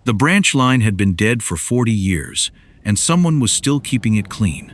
The branch line had been dead for 40 years, and someone was still keeping it clean.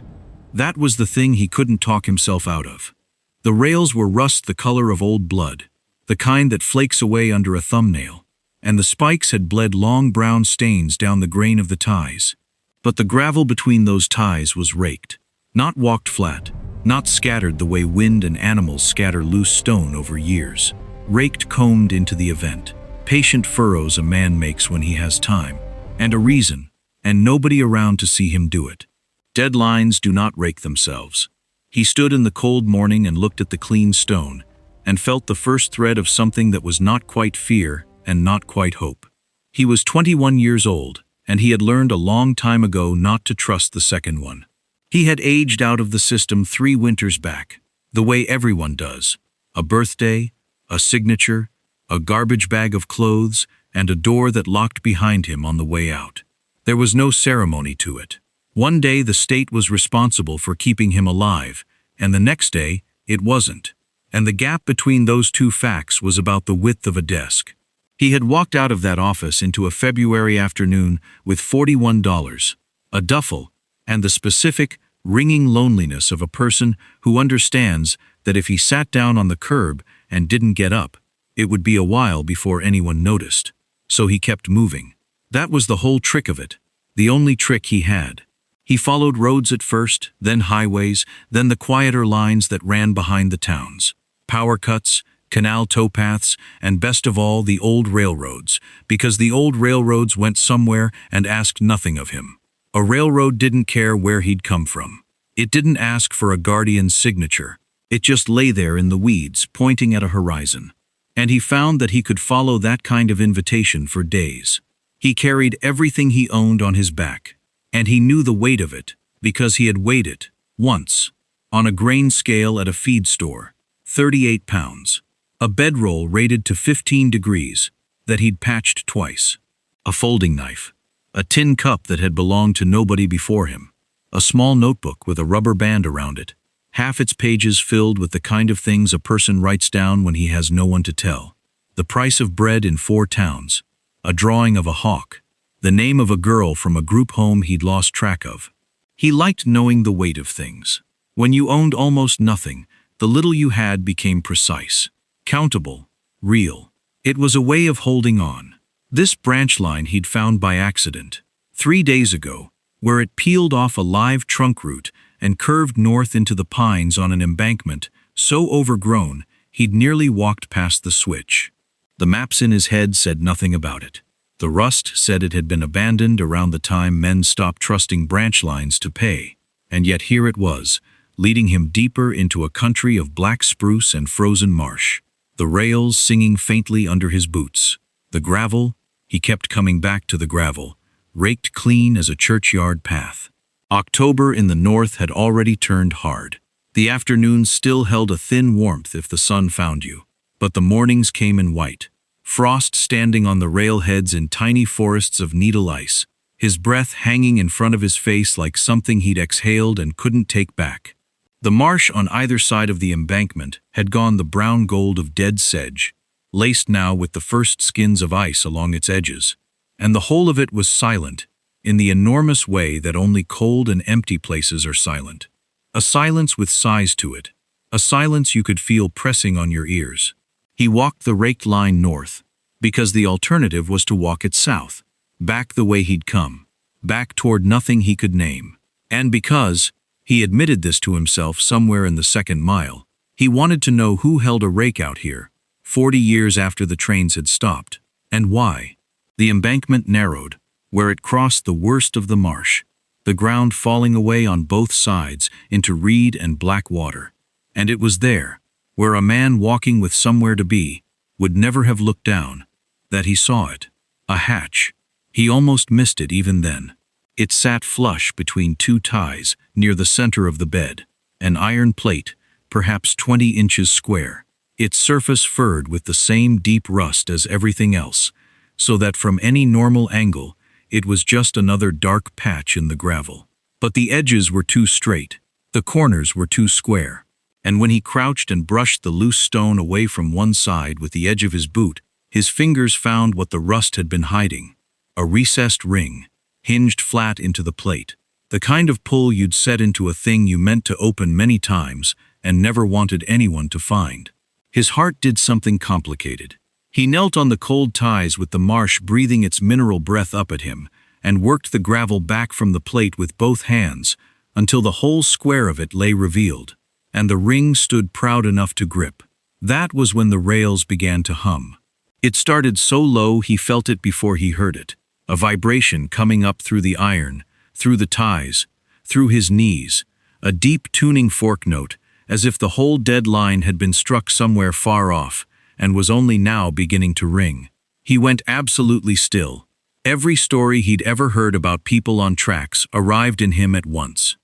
That was the thing he couldn't talk himself out of. The rails were rust the color of old blood, the kind that flakes away under a thumbnail, and the spikes had bled long brown stains down the grain of the ties. But the gravel between those ties was raked, not walked flat, not scattered the way wind and animals scatter loose stone over years. Raked, combed into the event. Patient furrows a man makes when he has time, and a reason, and nobody around to see him do it. Dead lines do not rake themselves. He stood in the cold morning and looked at the clean stone, and felt the first thread of something that was not quite fear and not quite hope. He was 21 years old, and he had learned a long time ago not to trust the second one. He had aged out of the system 3 winters back, the way everyone does. A birthday, a signature, a garbage bag of clothes, and a door that locked behind him on the way out. There was no ceremony to it. One day the state was responsible for keeping him alive, and the next day it wasn't. And the gap between those two facts was about the width of a desk. He had walked out of that office into a February afternoon with $41, a duffel, and the specific, ringing loneliness of a person who understands that if he sat down on the curb and didn't get up, it would be a while before anyone noticed. So he kept moving. That was the whole trick of it, the only trick he had. He followed roads at first, then highways, then the quieter lines that ran behind the towns. Power cuts, canal towpaths, and best of all, the old railroads, because the old railroads went somewhere and asked nothing of him. A railroad didn't care where he'd come from. It didn't ask for a guardian's signature. It just lay there in the weeds, pointing at a horizon. And he found that he could follow that kind of invitation for days. He carried everything he owned on his back, and he knew the weight of it because he had weighed it, once, on a grain scale at a feed store, 38 pounds. A bedroll rated to 15 degrees that he'd patched twice. A folding knife. A tin cup that had belonged to nobody before him. A small notebook with a rubber band around it, half its pages filled with the kind of things a person writes down when he has no one to tell. The price of bread in 4 towns. A drawing of a hawk. The name of a girl from a group home he'd lost track of. He liked knowing the weight of things. When you owned almost nothing, the little you had became precise, countable, real. It was a way of holding on. This branch line he'd found by accident, 3 days ago, where it peeled off a live trunk root and curved north into the pines on an embankment so overgrown he'd nearly walked past the switch. The maps in his head said nothing about it. The rust said it had been abandoned around the time men stopped trusting branch lines to pay. And yet here it was, leading him deeper into a country of black spruce and frozen marsh. The rails singing faintly under his boots. The gravel, he kept coming back to the gravel, raked clean as a churchyard path. October in the north had already turned hard. The afternoons still held a thin warmth if the sun found you, but the mornings came in white. Frost standing on the railheads in tiny forests of needle ice, his breath hanging in front of his face like something he'd exhaled and couldn't take back. The marsh on either side of the embankment had gone the brown gold of dead sedge, laced now with the first skins of ice along its edges, and the whole of it was silent, in the enormous way that only cold and empty places are silent. A silence with sighs to it, a silence you could feel pressing on your ears. He walked the raked line north, because the alternative was to walk it south, back the way he'd come, back toward nothing he could name. And because, he admitted this to himself somewhere in the second mile, he wanted to know who held a rake out here, 40 years after the trains had stopped, and why. The embankment narrowed, where it crossed the worst of the marsh, the ground falling away on both sides into reed and black water. And it was there, where a man walking with somewhere to be would never have looked down, that he saw it. A hatch. He almost missed it even then. It sat flush between 2 ties near the center of the bed, an iron plate, perhaps 20 inches square, its surface furred with the same deep rust as everything else, so that from any normal angle it was just another dark patch in the gravel. But the edges were too straight, the corners were too square, and when he crouched and brushed the loose stone away from one side with the edge of his boot, his fingers found what the rust had been hiding. A recessed ring, hinged flat into the plate. The kind of pull you'd set into a thing you meant to open many times and never wanted anyone to find. His heart did something complicated. He knelt on the cold ties with the marsh breathing its mineral breath up at him, and worked the gravel back from the plate with both hands until the whole square of it lay revealed, and the ring stood proud enough to grip. That was when the rails began to hum. It started so low he felt it before he heard it, a vibration coming up through the iron, through the ties, through his knees, a deep tuning fork note, as if the whole dead line had been struck somewhere far off, and was only now beginning to ring. He went absolutely still. Every story he'd ever heard about people on tracks arrived in him at once.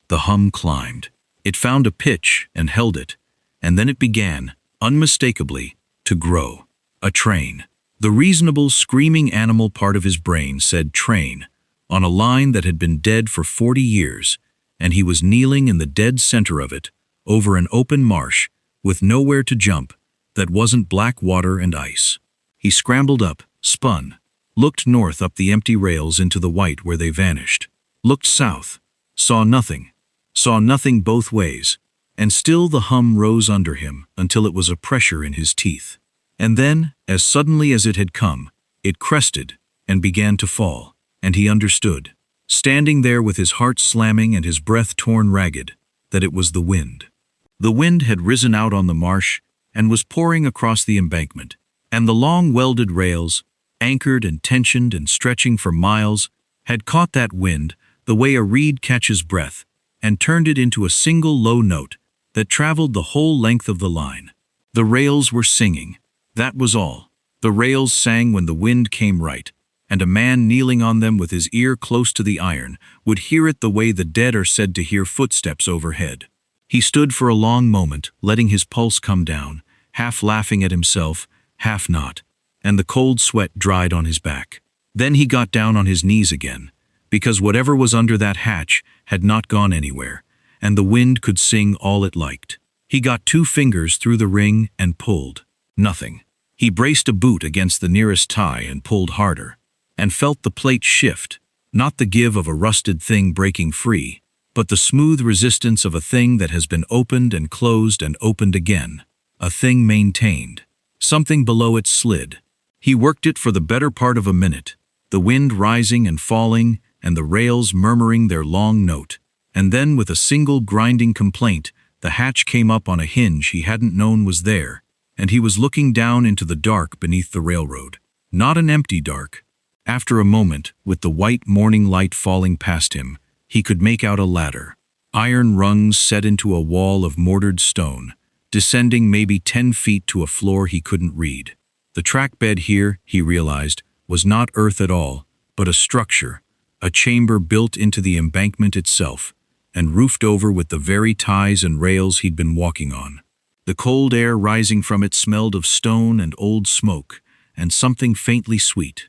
The hum climbed. It found a pitch and held it, and then it began, unmistakably, to grow. A train. The reasonable, screaming animal part of his brain said train, on a line that had been dead for 40 years, and he was kneeling in the dead center of it, over an open marsh, with nowhere to jump, that wasn't black water and ice. He scrambled up, spun, looked north up the empty rails into the white where they vanished, looked south, saw nothing both ways, and still the hum rose under him until it was a pressure in his teeth. And then, as suddenly as it had come, it crested and began to fall, and he understood, standing there with his heart slamming and his breath torn ragged, that it was the wind. The wind had risen out on the marsh and was pouring across the embankment, and the long welded rails, anchored and tensioned and stretching for miles, had caught that wind the way a reed catches breath, and turned it into a single low note that traveled the whole length of the line. The rails were singing. That was all. The rails sang when the wind came right, and a man kneeling on them with his ear close to the iron would hear it the way the dead are said to hear footsteps overhead. He stood for a long moment, letting his pulse come down, half laughing at himself, half not, and the cold sweat dried on his back. Then he got down on his knees again, because whatever was under that hatch had not gone anywhere, and the wind could sing all it liked. He got 2 fingers through the ring and pulled. Nothing. He braced a boot against the nearest tie and pulled harder, and felt the plate shift, not the give of a rusted thing breaking free, but the smooth resistance of a thing that has been opened and closed and opened again, a thing maintained. Something below it slid. He worked it for the better part of a minute, the wind rising and falling and the rails murmuring their long note, and then with a single grinding complaint, the hatch came up on a hinge he hadn't known was there, and he was looking down into the dark beneath the railroad. Not an empty dark. After a moment, with the white morning light falling past him, he could make out a ladder. Iron rungs set into a wall of mortared stone, descending maybe 10 feet to a floor he couldn't read. The track bed here, he realized, was not earth at all, but a structure, a chamber built into the embankment itself, and roofed over with the very ties and rails he'd been walking on. The cold air rising from it smelled of stone and old smoke, and something faintly sweet.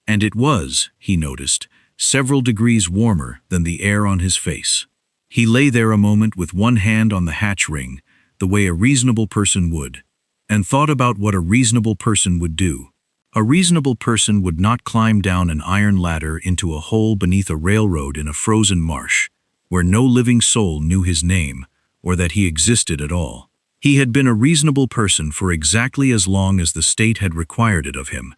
And it was, he noticed, several degrees warmer than the air on his face. He lay there a moment with one hand on the hatch ring, the way a reasonable person would, and thought about what a reasonable person would do. A reasonable person would not climb down an iron ladder into a hole beneath a railroad in a frozen marsh, where no living soul knew his name, or that he existed at all. He had been a reasonable person for exactly as long as the state had required it of him,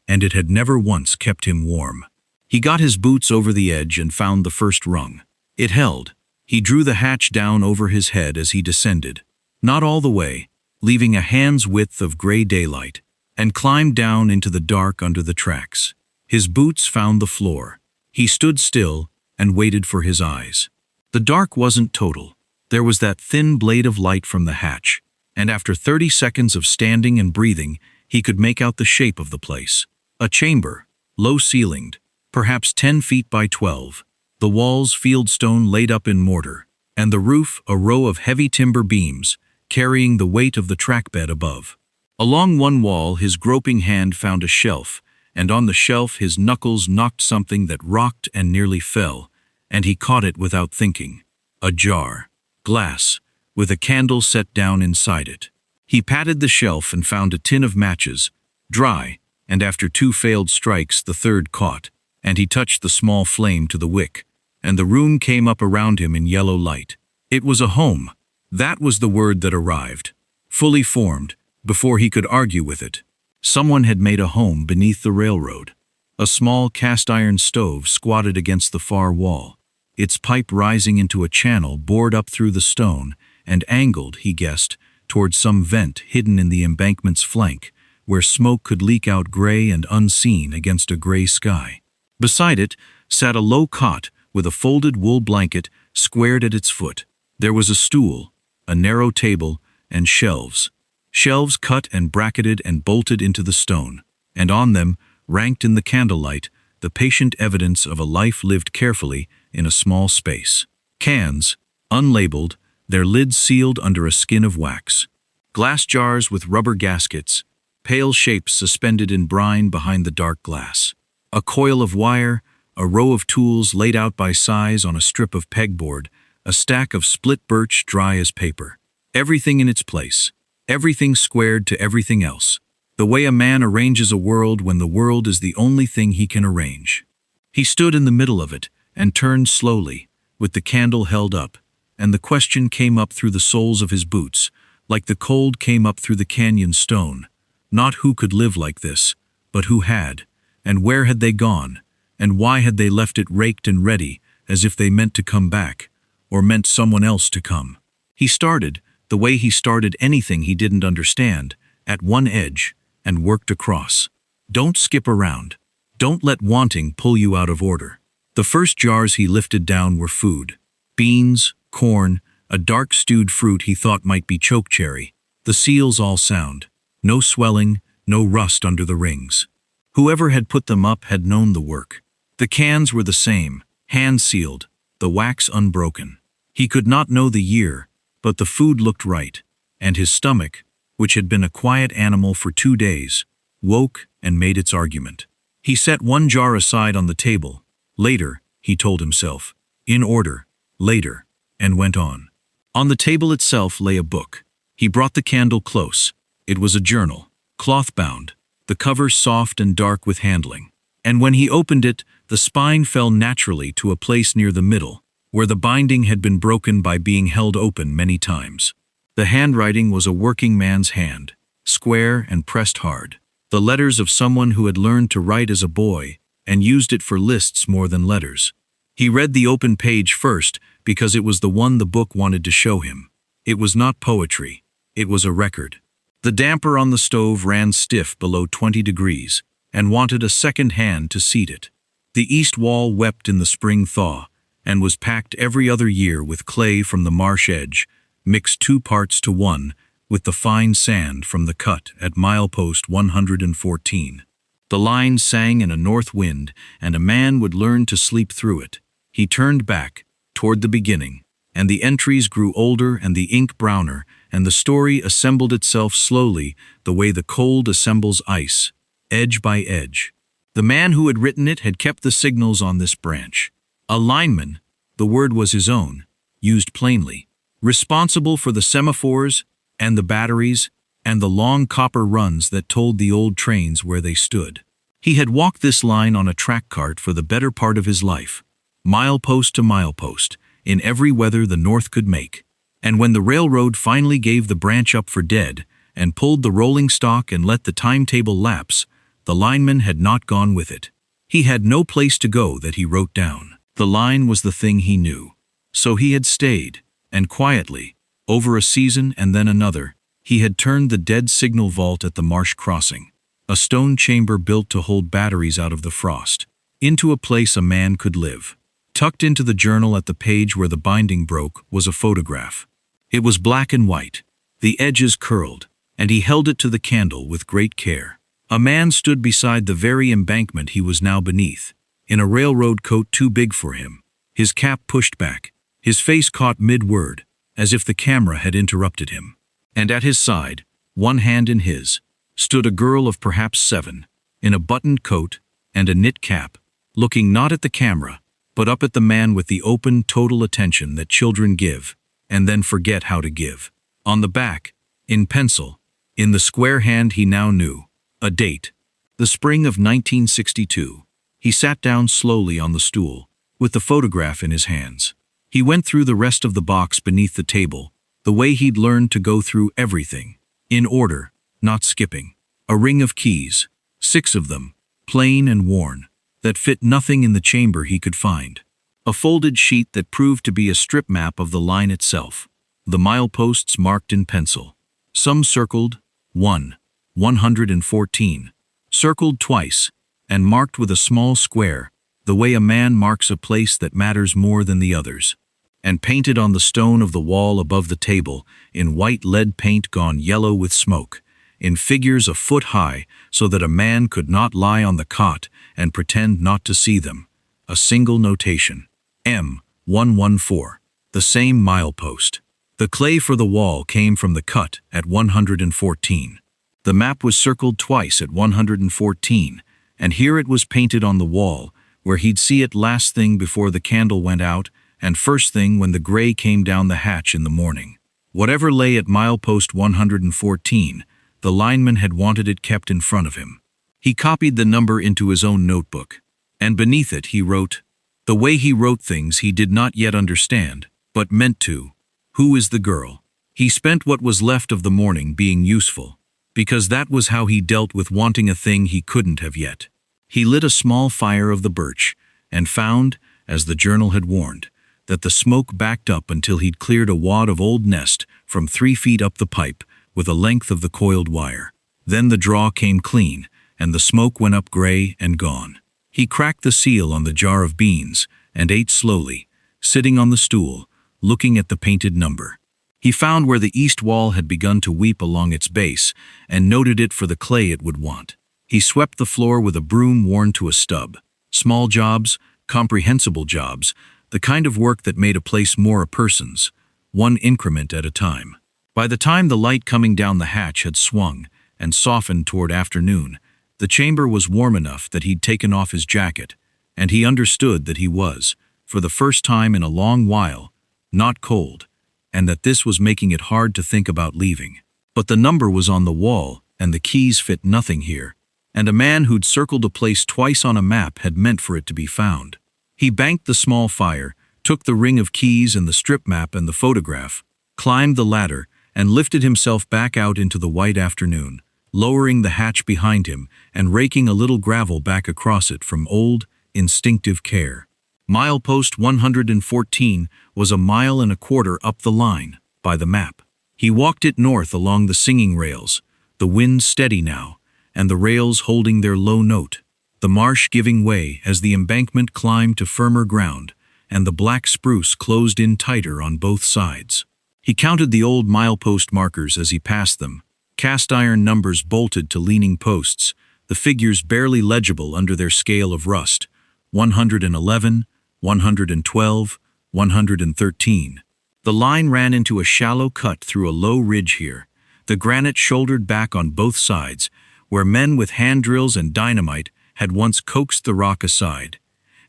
and it had never once kept him warm. He got his boots over the edge and found the first rung. It held. He drew the hatch down over his head as he descended, not all the way, leaving a hand's width of gray daylight, and climbed down into the dark under the tracks. His boots found the floor. He stood still and waited for his eyes. The dark wasn't total. There was that thin blade of light from the hatch, and after 30 seconds of standing and breathing, he could make out the shape of the place. A chamber, low-ceilinged, perhaps 10 feet by 12, the walls fieldstone laid up in mortar, and the roof a row of heavy timber beams, carrying the weight of the track bed above. Along one wall his groping hand found a shelf, and on the shelf his knuckles knocked something that rocked and nearly fell, and he caught it without thinking. A jar. Glass, with a candle set down inside it. He patted the shelf and found a tin of matches, dry, and after 2 failed strikes the third caught, and he touched the small flame to the wick, and the room came up around him in yellow light. It was a home. That was the word that arrived, fully formed, before he could argue with it. Someone had made a home beneath the railroad. A small cast-iron stove squatted against the far wall, its pipe rising into a channel bored up through the stone and angled, he guessed, toward some vent hidden in the embankment's flank, where smoke could leak out gray and unseen against a gray sky. Beside it sat a low cot with a folded wool blanket squared at its foot. There was a stool, a narrow table, and shelves. Shelves cut and bracketed and bolted into the stone, and on them, ranked in the candlelight, the patient evidence of a life lived carefully in a small space. Cans, unlabeled, their lids sealed under a skin of wax. Glass jars with rubber gaskets, pale shapes suspended in brine behind the dark glass. A coil of wire, a row of tools laid out by size on a strip of pegboard, a stack of split birch dry as paper. Everything in its place. Everything squared to everything else. The way a man arranges a world when the world is the only thing he can arrange. He stood in the middle of it and turned slowly, with the candle held up, and the question came up through the soles of his boots, like the cold came up through the canyon stone. Not who could live like this, but who had, and where had they gone, and why had they left it raked and ready, as if they meant to come back, or meant someone else to come. He started, the way he started anything he didn't understand, at one edge, and worked across. Don't skip around. Don't let wanting pull you out of order. The first jars he lifted down were food. Beans, corn, a dark stewed fruit he thought might be chokecherry. The seals all sound. No swelling, no rust under the rings. Whoever had put them up had known the work. The cans were the same, hand-sealed, the wax unbroken. He could not know the year, but the food looked right, and his stomach, which had been a quiet animal for 2 days, woke and made its argument. He set one jar aside on the table. Later, he told himself. In order. Later. And went on. On the table itself lay a book. He brought the candle close. It was a journal, cloth-bound, the cover soft and dark with handling. And when he opened it, the spine fell naturally to a place near the middle, where the binding had been broken by being held open many times. The handwriting was a working man's hand, square and pressed hard. The letters of someone who had learned to write as a boy and used it for lists more than letters. He read the open page first because it was the one the book wanted to show him. It was not poetry. It was a record. The damper on the stove ran stiff below 20 degrees and wanted a second hand to seat it. The east wall wept in the spring thaw and was packed every other year with clay from the marsh edge, mixed 2 parts to 1 with the fine sand from the cut at milepost 114. The line sang in a north wind, and a man would learn to sleep through it. He turned back, toward the beginning, and the entries grew older and the ink browner, and the story assembled itself slowly the way the cold assembles ice, edge by edge. The man who had written it had kept the signals on this branch. A lineman, the word was his own, used plainly, responsible for the semaphores and the batteries and the long copper runs that told the old trains where they stood. He had walked this line on a track cart for the better part of his life, milepost to milepost, in every weather the North could make. And when the railroad finally gave the branch up for dead and pulled the rolling stock and let the timetable lapse, the lineman had not gone with it. He had no place to go that he wrote down. The line was the thing he knew. So he had stayed, and quietly, over a season and then another, he had turned the dead signal vault at the marsh crossing, a stone chamber built to hold batteries out of the frost, into a place a man could live. Tucked into the journal at the page where the binding broke was a photograph. It was black and white, the edges curled, and he held it to the candle with great care. A man stood beside the very embankment he was now beneath, in a railroad coat too big for him, his cap pushed back, his face caught mid-word, as if the camera had interrupted him. And at his side, one hand in his, stood a girl of perhaps 7, in a buttoned coat and a knit cap, looking not at the camera, but up at the man with the open, total attention that children give, and then forget how to give. On the back, in pencil, in the square hand he now knew, a date, The spring of 1962. He sat down slowly on the stool, with the photograph in his hands. He went through the rest of the box beneath the table, the way he'd learned to go through everything, in order, not skipping. A ring of keys, 6 of them, plain and worn, that fit nothing in the chamber he could find. A folded sheet that proved to be a strip map of the line itself. The mileposts marked in pencil. Some circled, 1, 114. Circled twice, and marked with a small square, the way a man marks a place that matters more than the others. And painted on the stone of the wall above the table, in white lead paint gone yellow with smoke, in figures a foot high, so that a man could not lie on the cot and pretend not to see them. A single notation. M114. The same milepost. The clay for the wall came from the cut at 114. The map was circled twice at 114, and here it was painted on the wall, where he'd see it last thing before the candle went out, and first thing when the gray came down the hatch in the morning. Whatever lay at milepost 114, the lineman had wanted it kept in front of him. He copied the number into his own notebook, and beneath it he wrote. The way he wrote things he did not yet understand, but meant to. Who is the girl? He spent what was left of the morning being useful, because that was how he dealt with wanting a thing he couldn't have yet. He lit a small fire of the birch, and found, as the journal had warned, that the smoke backed up until he'd cleared a wad of old nest from 3 feet up the pipe with a length of the coiled wire. Then the draw came clean, and the smoke went up gray and gone. He cracked the seal on the jar of beans and ate slowly, sitting on the stool, looking at the painted number. He found where the east wall had begun to weep along its base and noted it for the clay it would want. He swept the floor with a broom worn to a stub. Small jobs, comprehensible jobs, the kind of work that made a place more a person's, one increment at a time. By the time the light coming down the hatch had swung and softened toward afternoon, the chamber was warm enough that he'd taken off his jacket, and he understood that he was, for the first time in a long while, not cold, and that this was making it hard to think about leaving. But the number was on the wall, and the keys fit nothing here, and a man who'd circled a place twice on a map had meant for it to be found. He banked the small fire, took the ring of keys and the strip map and the photograph, climbed the ladder, and lifted himself back out into the white afternoon, lowering the hatch behind him and raking a little gravel back across it from old, instinctive care. Milepost 114 was 1.25 miles up the line, by the map. He walked it north along the singing rails, the wind steady now, and the rails holding their low note, the marsh giving way as the embankment climbed to firmer ground, and the black spruce closed in tighter on both sides. He counted the old milepost markers as he passed them, cast-iron numbers bolted to leaning posts, the figures barely legible under their scale of rust, 111, 112, 113. The line ran into a shallow cut through a low ridge here, the granite shouldered back on both sides, where men with hand drills and dynamite had once coaxed the rock aside,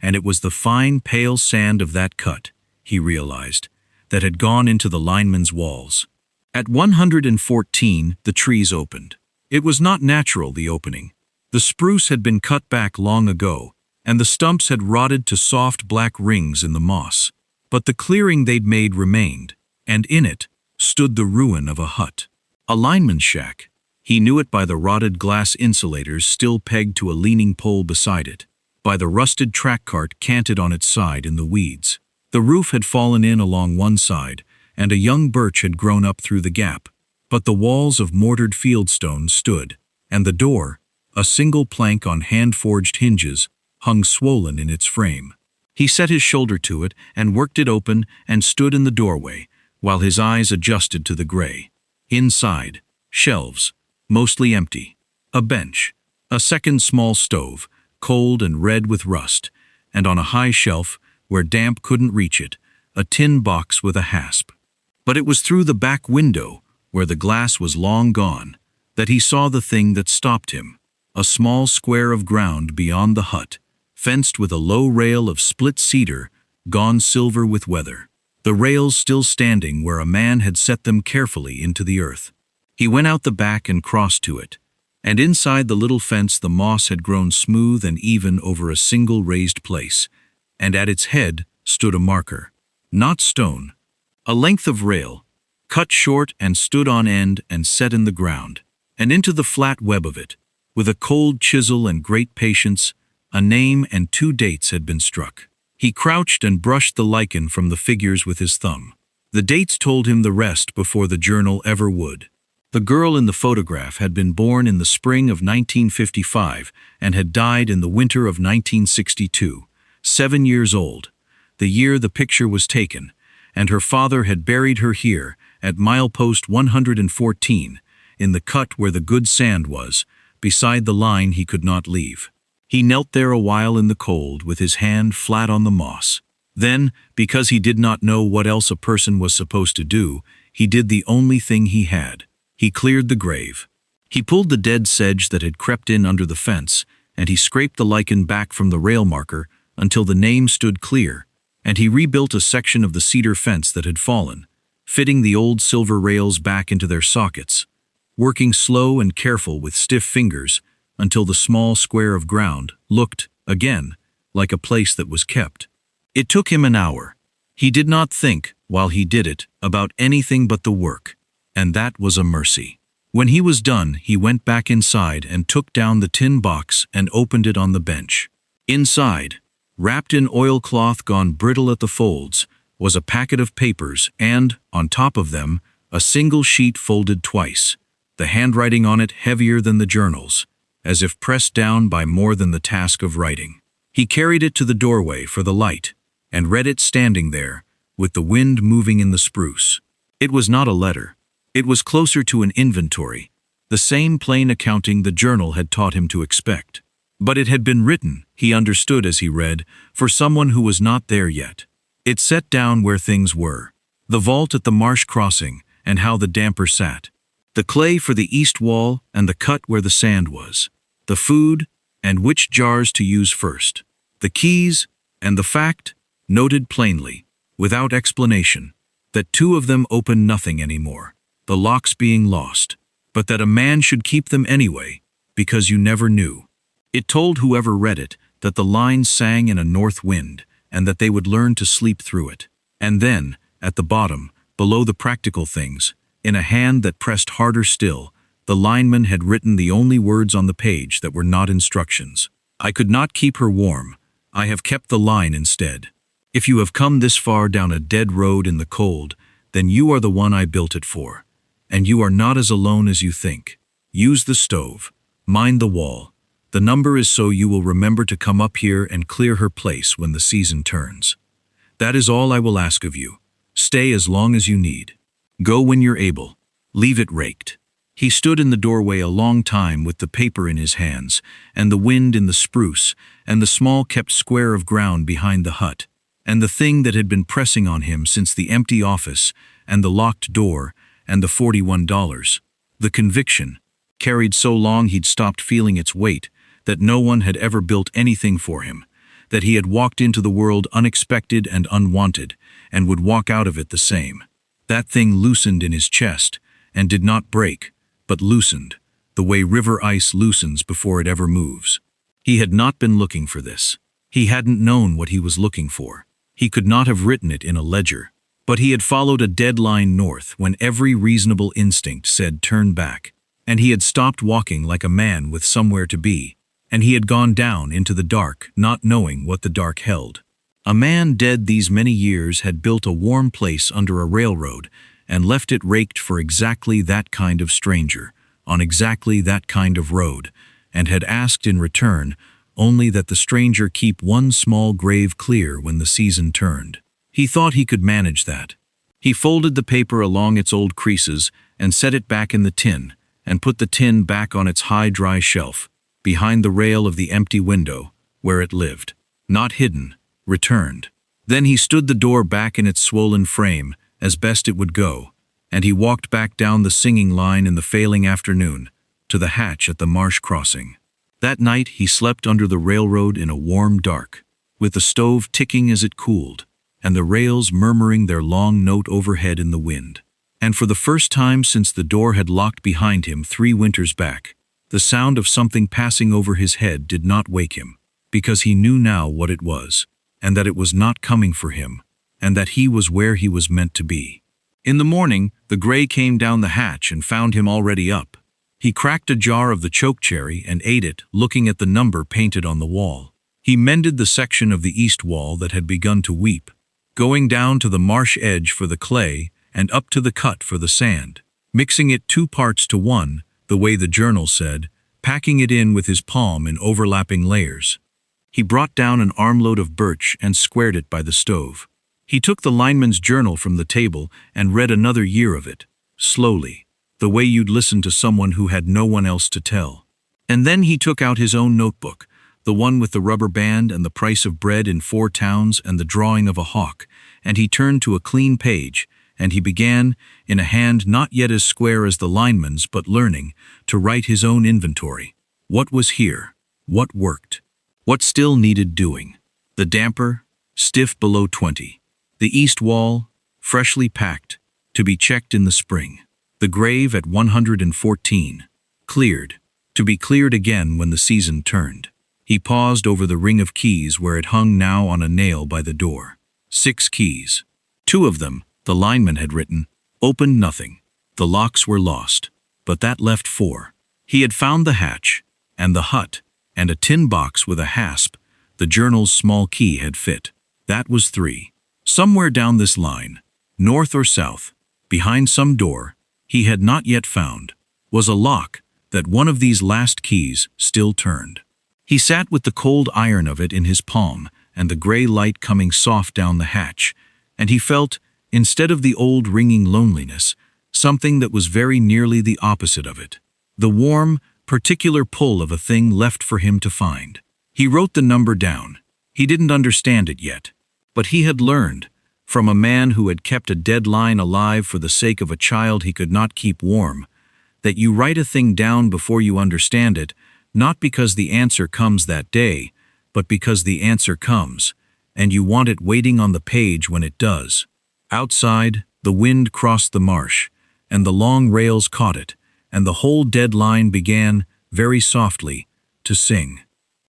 and it was the fine, pale sand of that cut, he realized, that had gone into the lineman's walls. At 114, the trees opened. It was not natural, the opening. The spruce had been cut back long ago, and the stumps had rotted to soft black rings in the moss. But the clearing they'd made remained, and in it stood the ruin of a hut. A lineman's shack. He knew it by the rotted glass insulators still pegged to a leaning pole beside it, by the rusted track cart canted on its side in the weeds. The roof had fallen in along one side, and a young birch had grown up through the gap, but the walls of mortared fieldstone stood, and the door, a single plank on hand-forged hinges, hung swollen in its frame. He set his shoulder to it and worked it open and stood in the doorway, while his eyes adjusted to the gray. Inside, shelves, mostly empty, a bench, a second small stove, cold and red with rust, and on a high shelf, where damp couldn't reach it, a tin box with a hasp. But it was through the back window, where the glass was long gone, that he saw the thing that stopped him, a small square of ground beyond the hut, fenced with a low rail of split cedar, gone silver with weather, the rails still standing where a man had set them carefully into the earth. He went out the back and crossed to it, And inside the little fence the moss had grown smooth and even over a single raised place, and at its head stood a marker. Not stone. A length of rail, cut short and stood on end and set in the ground. And into the flat web of it, with a cold chisel and great patience, a name and 2 dates had been struck. He crouched and brushed the lichen from the figures with his thumb. The dates told him the rest before the journal ever would. The girl in the photograph had been born in the spring of 1955 and had died in the winter of 1962, 7 years old, the year the picture was taken, and her father had buried her here at milepost 114, in the cut where the good sand was, beside the line he could not leave. He knelt there a while in the cold with his hand flat on the moss. Then, because he did not know what else a person was supposed to do, he did the only thing he had. He cleared the grave. He pulled the dead sedge that had crept in under the fence, and he scraped the lichen back from the rail marker until the name stood clear, and he rebuilt a section of the cedar fence that had fallen, fitting the old silver rails back into their sockets, working slow and careful with stiff fingers until the small square of ground looked, again, like a place that was kept. It took him an hour. He did not think, while he did it, about anything but the work, and that was a mercy. When he was done, he went back inside and took down the tin box and opened it on the bench. Inside, wrapped in oilcloth gone brittle at the folds, was a packet of papers and, on top of them, a single sheet folded twice, the handwriting on it heavier than the journals, as if pressed down by more than the task of writing. He carried it to the doorway for the light, and read it standing there, with the wind moving in the spruce. It was not a letter. It was closer to an inventory, the same plain accounting the journal had taught him to expect. But it had been written, he understood as he read, for someone who was not there yet. It set down where things were. The vault at the marsh crossing, and how the damper sat. The clay for the east wall and the cut where the sand was. The food, and which jars to use first. The keys, and the fact, noted plainly, without explanation, that 2 of them opened nothing anymore, the locks being lost, but that a man should keep them anyway, because you never knew. It told whoever read it that the lines sang in a north wind, and that they would learn to sleep through it. And then, at the bottom, below the practical things, in a hand that pressed harder still, the lineman had written the only words on the page that were not instructions. I could not keep her warm. I have kept the line instead. If you have come this far down a dead road in the cold, then you are the one I built it for. And you are not as alone as you think. Use the stove. Mind the wall. The number is so you will remember to come up here and clear her place when the season turns. That is all I will ask of you. Stay as long as you need. Go when you're able. Leave it raked. He stood in the doorway a long time with the paper in his hands, and the wind in the spruce, and the small kept square of ground behind the hut, and the thing that had been pressing on him since the empty office, and the locked door, and the $41. The conviction, carried so long he'd stopped feeling its weight, that no one had ever built anything for him, that he had walked into the world unexpected and unwanted, and would walk out of it the same. That thing loosened in his chest, and did not break, but loosened, the way river ice loosens before it ever moves. He had not been looking for this. He hadn't known what he was looking for. He could not have written it in a ledger. But he had followed a dead line north when every reasonable instinct said turn back, and he had stopped walking like a man with somewhere to be, and he had gone down into the dark, not knowing what the dark held. A man dead these many years had built a warm place under a railroad and left it raked for exactly that kind of stranger, on exactly that kind of road, and had asked in return only that the stranger keep one small grave clear when the season turned. He thought he could manage that. He folded the paper along its old creases and set it back in the tin, and put the tin back on its high dry shelf, behind the rail of the empty window, where it lived. Not hidden, returned. Then he stood the door back in its swollen frame, as best it would go, and he walked back down the singing line in the failing afternoon, to the hatch at the marsh crossing. That night he slept under the railroad in a warm dark, with the stove ticking as it cooled, and the rails murmuring their long note overhead in the wind. And for the first time since the door had locked behind him 3 winters back, The sound of something passing over his head did not wake him, because he knew now what it was, and that it was not coming for him, and that he was where he was meant to be. In the morning, the gray came down the hatch and found him already up. He cracked a jar of the chokecherry and ate it, looking at the number painted on the wall. He mended the section of the east wall that had begun to weep, going down to the marsh edge for the clay and up to the cut for the sand, mixing it 2 parts to 1, the way the journal said, packing it in with his palm in overlapping layers. He brought down an armload of birch and squared it by the stove. He took the lineman's journal from the table and read another year of it, slowly, the way you'd listen to someone who had no one else to tell. And then he took out his own notebook, the one with the rubber band and the price of bread in 4 towns and the drawing of a hawk, and he turned to a clean page, and he began, in a hand not yet as square as the lineman's but learning, to write his own inventory. What was here? What worked? What still needed doing? The damper, stiff below 20. The east wall, freshly packed, to be checked in the spring. The grave at 114, cleared, to be cleared again when the season turned. He paused over the ring of keys where it hung now on a nail by the door. 6 keys. 2 of them, the lineman had written, opened nothing. The locks were lost, but that left 4. He had found the hatch, and the hut, and a tin box with a hasp. The journal's small key had fit. That was 3. Somewhere down this line, north or south, behind some door he had not yet found, was a lock that one of these last keys still turned. He sat with the cold iron of it in his palm and the gray light coming soft down the hatch, and he felt, instead of the old ringing loneliness, something that was very nearly the opposite of it. The warm, particular pull of a thing left for him to find. He wrote the number down. He didn't understand it yet, but he had learned, from a man who had kept a dead line alive for the sake of a child he could not keep warm, that you write a thing down before you understand it, not because the answer comes that day, but because the answer comes, and you want it waiting on the page when it does. Outside, the wind crossed the marsh, and the long rails caught it, and the whole dead line began, very softly, to sing.